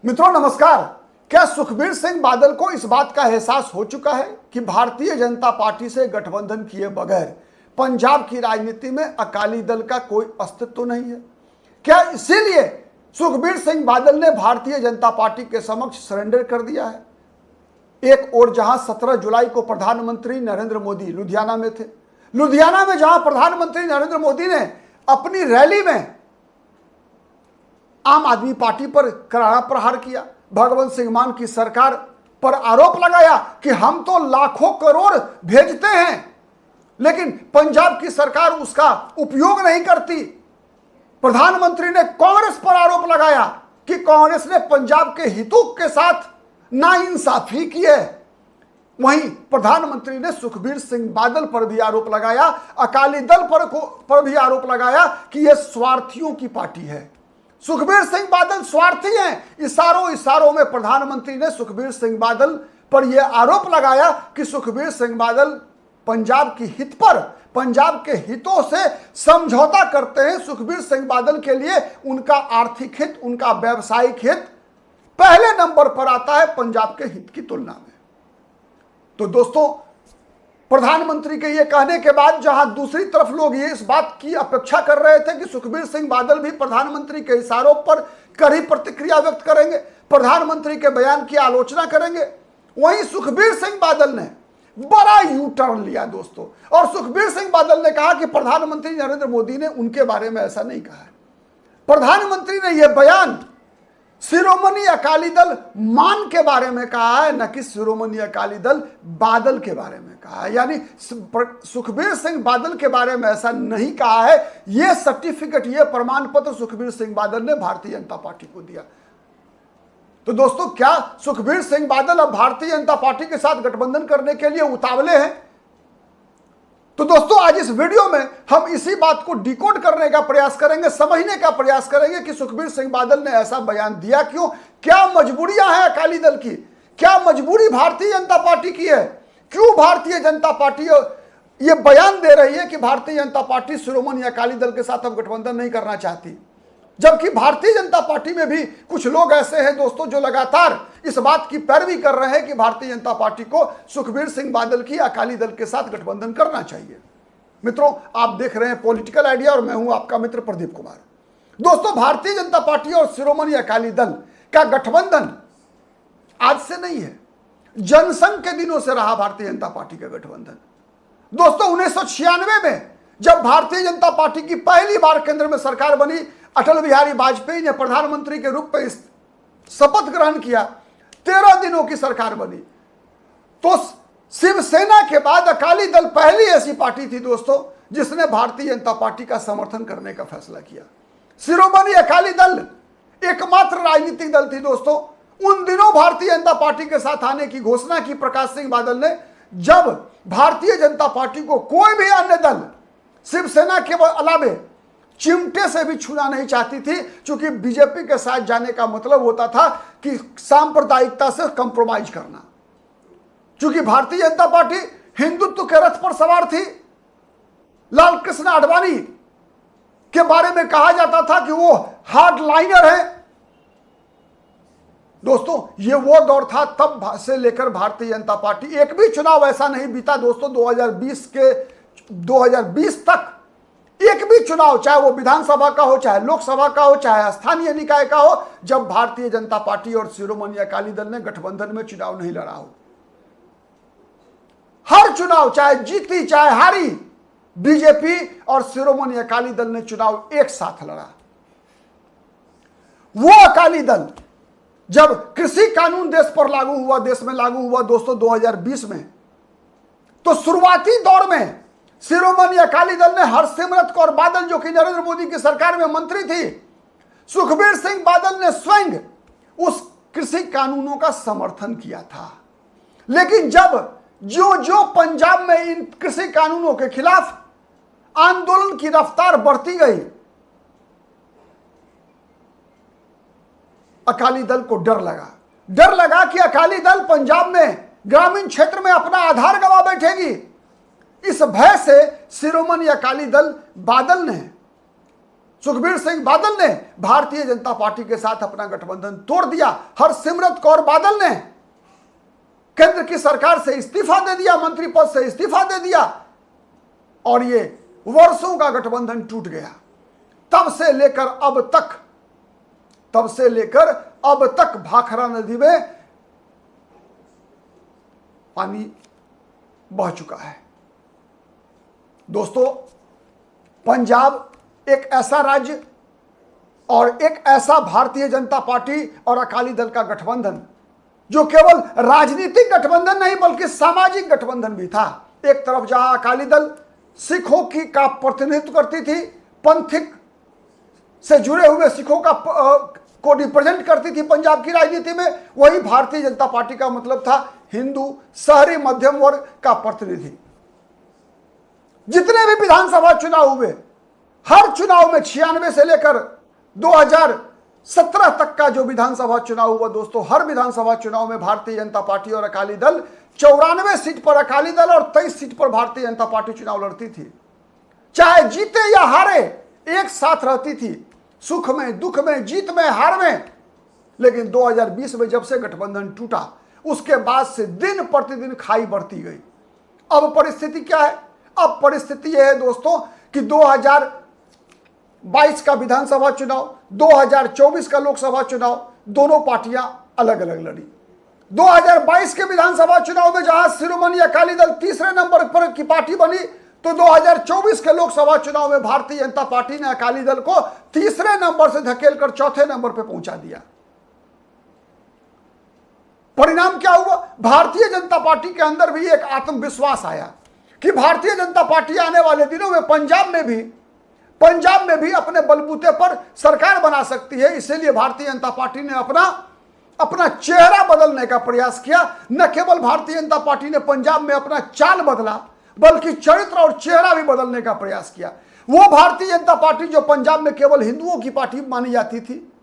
मित्रों नमस्कार। क्या सुखबीर सिंह बादल को इस बात का एहसास हो चुका है कि भारतीय जनता पार्टी से गठबंधन किए बगैर पंजाब की राजनीति में अकाली दल का कोई अस्तित्व नहीं है? क्या इसीलिए सुखबीर सिंह बादल ने भारतीय जनता पार्टी के समक्ष सरेंडर कर दिया है? एक और जहां 17 जुलाई को प्रधानमंत्री नरेंद्र मोदी लुधियाना में थे, लुधियाना में जहां प्रधानमंत्री नरेंद्र मोदी ने अपनी रैली में आम आदमी पार्टी पर करारा प्रहार किया, भगवंत सिंह मान की सरकार पर आरोप लगाया कि हम तो लाखों करोड़ भेजते हैं लेकिन पंजाब की सरकार उसका उपयोग नहीं करती। प्रधानमंत्री ने कांग्रेस पर आरोप लगाया कि कांग्रेस ने पंजाब के हितों के साथ नाइंसाफी की है। वहीं प्रधानमंत्री ने सुखबीर सिंह बादल पर भी आरोप लगाया, अकाली दल पर भी आरोप लगाया कि यह स्वार्थियों की पार्टी है। सुखबीर सिंह बादल स्वार्थी हैं। इशारों में प्रधानमंत्री ने सुखबीर सिंह बादल पर यह आरोप लगाया कि सुखबीर सिंह बादल पंजाब की हित पर, पंजाब के हितों से समझौता करते हैं। सुखबीर सिंह बादल के लिए उनका आर्थिक हित, उनका व्यावसायिक हित पहले नंबर पर आता है पंजाब के हित की तुलना में। तो दोस्तों, प्रधानमंत्री के ये कहने के बाद जहां दूसरी तरफ लोग ये इस बात की अपेक्षा कर रहे थे कि सुखबीर सिंह बादल भी प्रधानमंत्री के इशारों पर कड़ी प्रतिक्रिया व्यक्त करेंगे, प्रधानमंत्री के बयान की आलोचना करेंगे, वहीं सुखबीर सिंह बादल ने बड़ा यू टर्न लिया दोस्तों। और सुखबीर सिंह बादल ने कहा कि प्रधानमंत्री नरेंद्र मोदी ने उनके बारे में ऐसा नहीं कहा है। प्रधानमंत्री ने यह बयान शिरोमणि अकाली दल मान के बारे में कहा है, न कि शिरोमणि अकाली दल बादल के बारे में कहा है। यानी सुखबीर सिंह बादल के बारे में ऐसा नहीं कहा है। यह सर्टिफिकेट, यह प्रमाण पत्र सुखबीर सिंह बादल ने भारतीय जनता पार्टी को दिया। तो दोस्तों, क्या सुखबीर सिंह बादल अब भारतीय जनता पार्टी के साथ गठबंधन करने के लिए उतावले हैं? तो दोस्तों, आज इस वीडियो में हम इसी बात को डिकोड करने का प्रयास करेंगे, समझने का प्रयास करेंगे कि सुखबीर सिंह बादल ने ऐसा बयान दिया क्यों, क्या मजबूरियां हैं अकाली दल की, क्या मजबूरी भारतीय जनता पार्टी की है, क्यों भारतीय जनता पार्टी ये बयान दे रही है कि भारतीय जनता पार्टी शिरोमणि अकाली दल के साथ अब गठबंधन नहीं करना चाहती, जबकि भारतीय जनता पार्टी में भी कुछ लोग ऐसे हैं दोस्तों जो लगातार इस बात की पैरवी कर रहे हैं कि भारतीय जनता पार्टी को सुखबीर सिंह बादल की अकाली दल के साथ गठबंधन करना चाहिए। मित्रों, आप देख रहे हैं पॉलिटिकल आइडिया और मैं हूं आपका मित्र प्रदीप कुमार। दोस्तों, भारतीय जनता पार्टी और शिरोमणि अकाली दल का गठबंधन आज से नहीं है, जनसंघ के दिनों से रहा भारतीय जनता पार्टी का गठबंधन। दोस्तों, 1996 में जब भारतीय जनता पार्टी की पहली बार केंद्र में सरकार बनी, अटल बिहारी वाजपेयी ने प्रधानमंत्री के रूप में शपथ ग्रहण किया, 13 दिनों की सरकार बनी। तो शिवसेना के बाद अकाली दल पहली ऐसी पार्टी थी दोस्तों जिसने भारतीय जनता पार्टी का समर्थन करने का फैसला किया। शिरोमणि अकाली दल एकमात्र राजनीतिक दल थी दोस्तों उन दिनों भारतीय जनता पार्टी के साथ आने की घोषणा की प्रकाश सिंह बादल ने, जब भारतीय जनता पार्टी को कोई भी अन्य दल शिवसेना के अलावे चिमटे से भी छूना नहीं चाहती थी, क्योंकि बीजेपी के साथ जाने का मतलब होता था कि सांप्रदायिकता से कंप्रोमाइज करना। क्योंकि भारतीय जनता पार्टी हिंदुत्व के रथ पर सवार थी। लाल कृष्ण आडवाणी के बारे में कहा जाता था कि वो हार्ड लाइनर है। दोस्तों, ये वो दौर था, तब से लेकर भारतीय जनता पार्टी एक भी चुनाव ऐसा नहीं बीता दोस्तों 2020 तक एक भी चुनाव, चाहे वो विधानसभा का हो, चाहे लोकसभा का हो, चाहे स्थानीय निकाय का हो, जब भारतीय जनता पार्टी और शिरोमणि अकाली दल ने गठबंधन में चुनाव नहीं लड़ा हो। हर चुनाव, चाहे जीती चाहे हारी, बीजेपी और शिरोमणि अकाली दल ने चुनाव एक साथ लड़ा। वो अकाली दल जब कृषि कानून देश में लागू हुआ दोस्तों 2020 में, तो शुरुआती दौर में शिरोमणि अकाली दल ने हरसिमरत कौर बादल, जो कि नरेंद्र मोदी की सरकार में मंत्री थी, सुखबीर सिंह बादल ने स्वयं उस कृषि कानूनों का समर्थन किया था। लेकिन जब जो पंजाब में इन कृषि कानूनों के खिलाफ आंदोलन की रफ्तार बढ़ती गई, अकाली दल को डर लगा कि अकाली दल पंजाब में ग्रामीण क्षेत्र में अपना आधार गंवा बैठेगी। इस भय से शिरोमणि अकाली दल बादल ने सुखबीर सिंह बादल ने भारतीय जनता पार्टी के साथ अपना गठबंधन तोड़ दिया। हरसिमरत कौर बादल ने केंद्र की सरकार से इस्तीफा दे दिया, मंत्री पद से इस्तीफा दे दिया और ये वर्षों का गठबंधन टूट गया। तब से लेकर अब तक भाखड़ा नदी में पानी बह चुका है। दोस्तों, पंजाब एक ऐसा राज्य और एक ऐसा भारतीय जनता पार्टी और अकाली दल का गठबंधन जो केवल राजनीतिक गठबंधन नहीं बल्कि सामाजिक गठबंधन भी था। एक तरफ जहां अकाली दल सिखों का प्रतिनिधित्व करती थी, पंथिक से जुड़े हुए सिखों को रिप्रेजेंट करती थी पंजाब की राजनीति में, वही भारतीय जनता पार्टी का मतलब था हिंदू शहरी मध्यम वर्ग का प्रतिनिधि। जितने भी विधानसभा चुनाव हुए, हर चुनाव में 96 से लेकर 2017 तक का जो विधानसभा चुनाव हुआ दोस्तों, हर विधानसभा चुनाव में भारतीय जनता पार्टी और अकाली दल 94 सीट पर अकाली दल और 23 सीट पर भारतीय जनता पार्टी चुनाव लड़ती थी। चाहे जीते या हारे एक साथ रहती थी, सुख में, दुख में, जीत में, हार में। लेकिन 2020 में जब से गठबंधन टूटा, उसके बाद से दिन प्रतिदिन खाई बढ़ती गई। अब परिस्थिति क्या है? अब परिस्थिति यह है दोस्तों कि 2022 का विधानसभा चुनाव, 2024 का लोकसभा चुनाव, दोनों पार्टियां अलग अलग लड़ी। 2022 के विधानसभा चुनाव में जहां शिरोमणि अकाली दल तीसरे नंबर पर की पार्टी बनी, तो 2024 के लोकसभा चुनाव में भारतीय जनता पार्टी ने अकाली दल को तीसरे नंबर से धकेलकर चौथे नंबर पर पहुंचा दिया। परिणाम क्या हुआ? भारतीय जनता पार्टी के अंदर भी एक आत्मविश्वास आया कि भारतीय जनता पार्टी आने वाले दिनों में पंजाब में भी अपने बलबूते पर सरकार बना सकती है। इसीलिए भारतीय जनता पार्टी ने अपना चेहरा बदलने का प्रयास किया। न केवल भारतीय जनता पार्टी ने पंजाब में अपना चाल बदला, बल्कि चरित्र और चेहरा भी बदलने का प्रयास किया। वो भारतीय जनता पार्टी जो पंजाब में केवल हिंदुओं की पार्टी मानी जाती थी,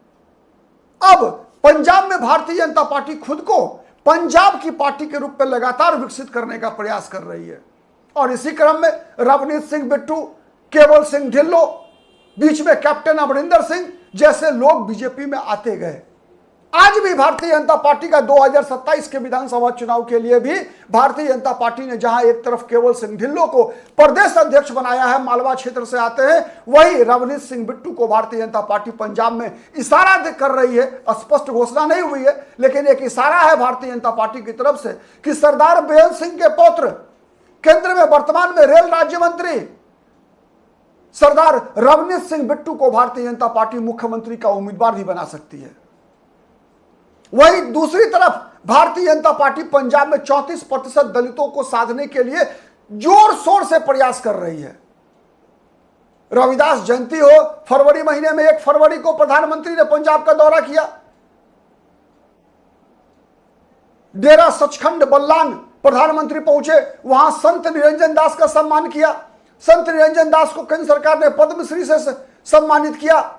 अब पंजाब में भारतीय जनता पार्टी खुद को पंजाब की पार्टी के रूप में लगातार विकसित करने का प्रयास कर रही है। और इसी क्रम में रवनीत सिंह बिट्टू, केवल सिंह ढिल्लो, बीच में कैप्टन अमरिंदर सिंह जैसे लोग बीजेपी में आते गए। आज भी भारतीय जनता पार्टी का 2027 के विधानसभा चुनाव के लिए भी भारतीय जनता पार्टी ने जहां एक तरफ केवल सिंह ढिल्लो को प्रदेश अध्यक्ष बनाया है, मालवा क्षेत्र से आते हैं, वही रवनीत सिंह बिट्टू को भारतीय जनता पार्टी पंजाब में इशारा कर रही है। स्पष्ट घोषणा नहीं हुई है, लेकिन एक इशारा है भारतीय जनता पार्टी की तरफ से कि सरदार बेअंत सिंह के पौत्र, केंद्र में वर्तमान में रेल राज्य मंत्री सरदार रवनीत सिंह बिट्टू को भारतीय जनता पार्टी मुख्यमंत्री का उम्मीदवार भी बना सकती है। वहीं दूसरी तरफ भारतीय जनता पार्टी पंजाब में 34% दलितों को साधने के लिए जोर शोर से प्रयास कर रही है। रविदास जयंती हो, फरवरी महीने में 1 फरवरी को प्रधानमंत्री ने पंजाब का दौरा किया। डेरा सचखंड बल्लान प्रधानमंत्री पहुंचे, वहां संत निरंजन दास का सम्मान किया। संत निरंजन दास को केंद्र सरकार ने पद्मश्री से सम्मानित किया।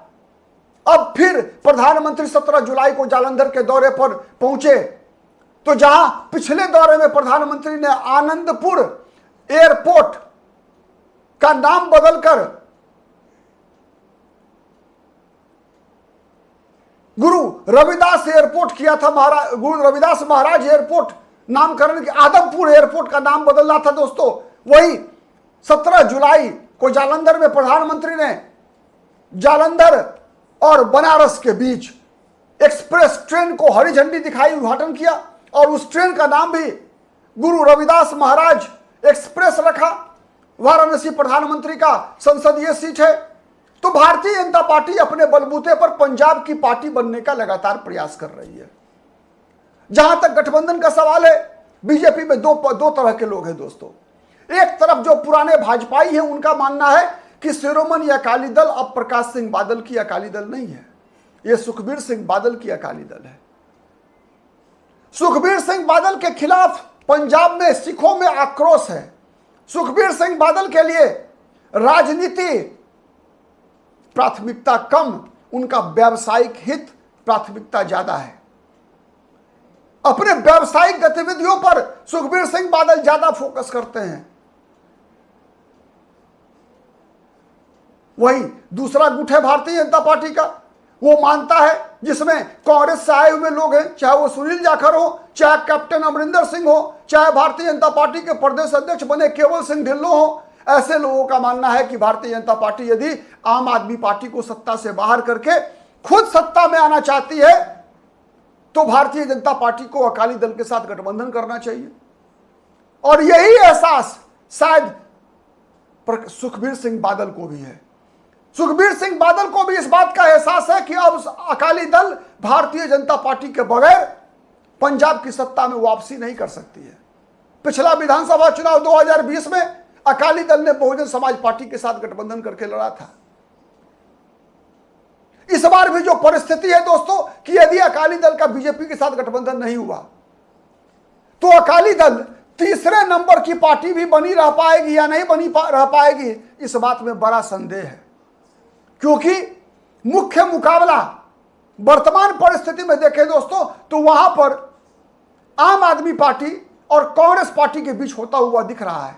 अब फिर प्रधानमंत्री 17 जुलाई को जालंधर के दौरे पर पहुंचे, तो जहां पिछले दौरे में प्रधानमंत्री ने आनंदपुर एयरपोर्ट का नाम बदलकर गुरु रविदास एयरपोर्ट किया था, गुरु रविदास महाराज एयरपोर्ट नामकरण के आदमपुर एयरपोर्ट का नाम बदलना था दोस्तों। वही 17 जुलाई को जालंधर में प्रधानमंत्री ने जालंधर और बनारस के बीच एक्सप्रेस ट्रेन को हरी झंडी दिखाई उद्घाटन किया और उस ट्रेन का नाम भी गुरु रविदास महाराज एक्सप्रेस रखा। वाराणसी प्रधानमंत्री का संसदीय सीट है। तो भारतीय जनता पार्टी अपने बलबूते पर पंजाब की पार्टी बनने का लगातार प्रयास कर रही है। जहां तक गठबंधन का सवाल है, बीजेपी में दो तरह के लोग हैं दोस्तों। एक तरफ जो पुराने भाजपाई हैं, उनका मानना है कि शिरोमणि अकाली दल अब प्रकाश सिंह बादल की अकाली दल नहीं है, यह सुखबीर सिंह बादल की अकाली दल है। सुखबीर सिंह बादल के खिलाफ पंजाब में सिखों में आक्रोश है। सुखबीर सिंह बादल के लिए राजनीति प्राथमिकता कम, उनका व्यावसायिक हित प्राथमिकता ज्यादा है। अपने व्यावसायिक गतिविधियों पर सुखबीर सिंह बादल ज्यादा फोकस करते हैं। वही दूसरा गुट है भारतीय जनता पार्टी का। वो मानता है, जिसमें कांग्रेस से आए हुए लोग हैं, चाहे वो सुनील जाखड़ हो, चाहे कैप्टन अमरिंदर सिंह हो, चाहे भारतीय जनता पार्टी के प्रदेश अध्यक्ष बने केवल सिंह ढिल्लों हो, ऐसे लोगों का मानना है कि भारतीय जनता पार्टी यदि आम आदमी पार्टी को सत्ता से बाहर करके खुद सत्ता में आना चाहती है तो भारतीय जनता पार्टी को अकाली दल के साथ गठबंधन करना चाहिए। और यही एहसास शायद सुखबीर सिंह बादल को भी है। सुखबीर सिंह बादल को भी इस बात का एहसास है कि अब अकाली दल भारतीय जनता पार्टी के बगैर पंजाब की सत्ता में वापसी नहीं कर सकती है। पिछला विधानसभा चुनाव 2020 में अकाली दल ने बहुजन समाज पार्टी के साथ गठबंधन करके लड़ा था। इस बार भी जो परिस्थिति है दोस्तों कि यदि अकाली दल का बीजेपी के साथ गठबंधन नहीं हुआ तो अकाली दल तीसरे नंबर की पार्टी भी बनी रह पाएगी या नहीं रह पाएगी, इस बात में बड़ा संदेह है। क्योंकि मुख्य मुकाबला वर्तमान परिस्थिति में देखें दोस्तों तो वहां पर आम आदमी पार्टी और कांग्रेस पार्टी के बीच होता हुआ दिख रहा है।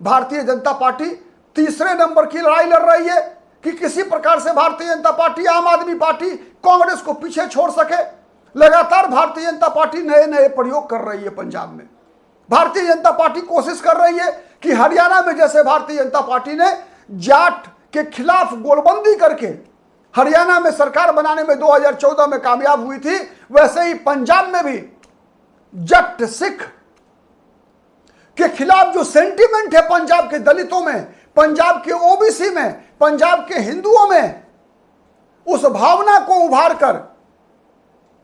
भारतीय जनता पार्टी तीसरे नंबर की लड़ाई लड़ रही है कि किसी प्रकार से भारतीय जनता पार्टी, आम आदमी पार्टी कांग्रेस को पीछे छोड़ सके। लगातार भारतीय जनता पार्टी नए नए प्रयोग कर रही है। पंजाब में भारतीय जनता पार्टी कोशिश कर रही है कि हरियाणा में जैसे भारतीय जनता पार्टी ने जाट के खिलाफ गोलबंदी करके हरियाणा में सरकार बनाने में 2014 में कामयाब हुई थी, वैसे ही पंजाब में भी जट सिख के खिलाफ जो सेंटीमेंट है पंजाब के दलितों में, पंजाब के ओबीसी में, पंजाब के हिंदुओं में, उस भावना को उभार कर,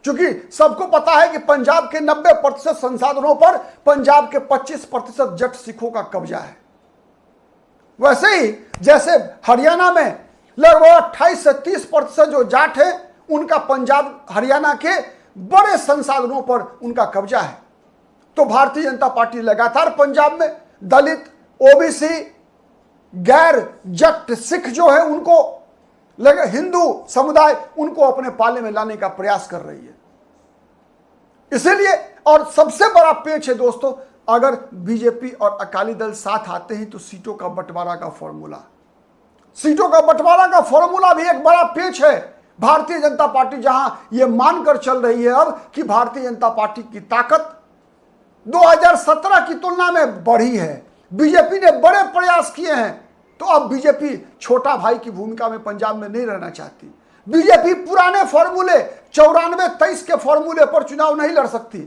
क्योंकि सबको पता है कि पंजाब के 90% संसाधनों पर पंजाब के 25% जट सिखों का कब्जा है। वैसे ही जैसे हरियाणा में लगभग 28 से 30% जो जाट है उनका पंजाब हरियाणा के बड़े संसाधनों पर उनका कब्जा है। तो भारतीय जनता पार्टी लगातार पंजाब में दलित, ओबीसी, गैर जट सिख जो है उनको, हिंदू समुदाय, उनको अपने पाले में लाने का प्रयास कर रही है। इसीलिए और सबसे बड़ा पेच है दोस्तों, अगर बीजेपी और अकाली दल साथ आते हैं तो सीटों का बंटवारा का फॉर्मूला भी एक बड़ा पेच है। भारतीय जनता पार्टी जहां यह मानकर चल रही है अब कि भारतीय जनता पार्टी की ताकत 2017 की तुलना में बढ़ी है, बीजेपी ने बड़े प्रयास किए हैं, तो अब बीजेपी छोटा भाई की भूमिका में पंजाब में नहीं रहना चाहती। बीजेपी पुराने फॉर्मूले 94-23 के फॉर्मूले पर चुनाव नहीं लड़ सकती।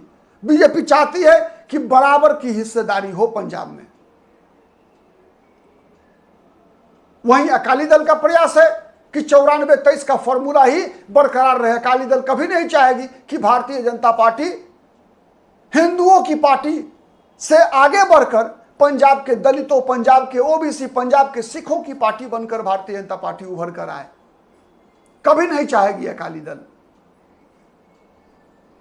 बीजेपी चाहती है कि बराबर की हिस्सेदारी हो पंजाब में। वहीं अकाली दल का प्रयास है कि 94-23 का फॉर्मूला ही बरकरार रहे। अकाली दल कभी नहीं चाहेगी कि भारतीय जनता पार्टी हिंदुओं की पार्टी से आगे बढ़कर पंजाब के दलितों, पंजाब के ओबीसी, पंजाब के सिखों की पार्टी बनकर भारतीय जनता पार्टी उभर कर आए। कभी नहीं चाहेगी अकाली दल।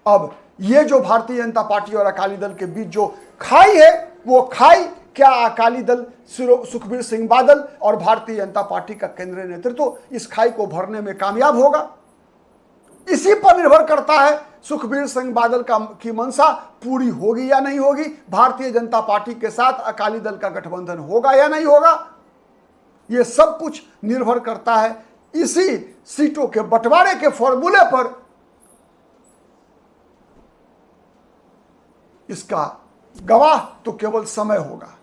अब ये जो भारतीय जनता पार्टी और अकाली दल के बीच जो खाई है, वो खाई क्या अकाली दल, सुखबीर सिंह बादल और भारतीय जनता पार्टी का केंद्रीय नेतृत्व इस खाई को भरने में कामयाब होगा? इसी पर निर्भर करता है सुखबीर सिंह बादल की मंशा पूरी होगी या नहीं होगी, भारतीय जनता पार्टी के साथ अकाली दल का गठबंधन होगा या नहीं होगा। यह सब कुछ निर्भर करता है इसी सीटों के बंटवारे के फॉर्मूले पर। इसका गवाह तो केवल समय होगा।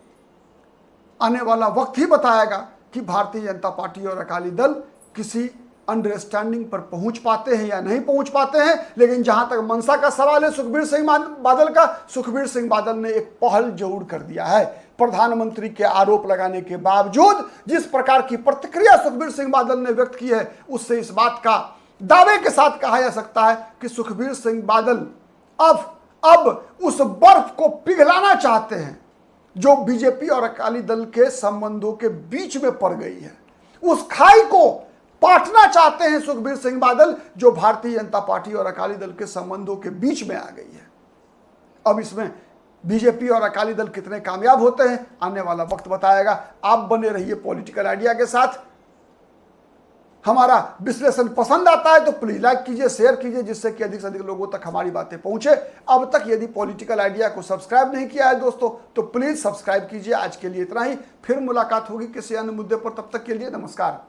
आने वाला वक्त ही बताएगा कि भारतीय जनता पार्टी और अकाली दल किसी अंडरस्टैंडिंग पर पहुंच पाते हैं या नहीं पहुंच पाते हैं। लेकिन जहां तक मंशा का सवाल है सुखबीर सिंह बादल का, सुखबीर सिंह बादल ने एक पहल जरूर कर दिया है। प्रधानमंत्री के आरोप लगाने के बावजूद जिस प्रकार की प्रतिक्रिया सुखबीर सिंह बादल ने व्यक्त की है, उससे इस बात का दावे के साथ कहा जा सकता है कि सुखबीर सिंह बादल अब उस बर्फ को पिघलाना चाहते हैं जो बीजेपी और अकाली दल के संबंधों के बीच में पड़ गई है। उस खाई को पाटना चाहते हैं सुखबीर सिंह बादल, जो भारतीय जनता पार्टी और अकाली दल के संबंधों के बीच में आ गई है। अब इसमें बीजेपी और अकाली दल कितने कामयाब होते हैं, आने वाला वक्त बताएगा। आप बने रहिए पॉलिटिकल आइडिया के साथ। हमारा विश्लेषण पसंद आता है तो प्लीज लाइक कीजिए, शेयर कीजिए, जिससे कि अधिक से अधिक लोगों तक हमारी बातें पहुंचे। अब तक यदि पॉलिटिकल आइडिया को सब्सक्राइब नहीं किया है दोस्तों तो प्लीज सब्सक्राइब कीजिए। आज के लिए इतना ही, फिर मुलाकात होगी किसी अन्य मुद्दे पर। तब तक के लिए नमस्कार।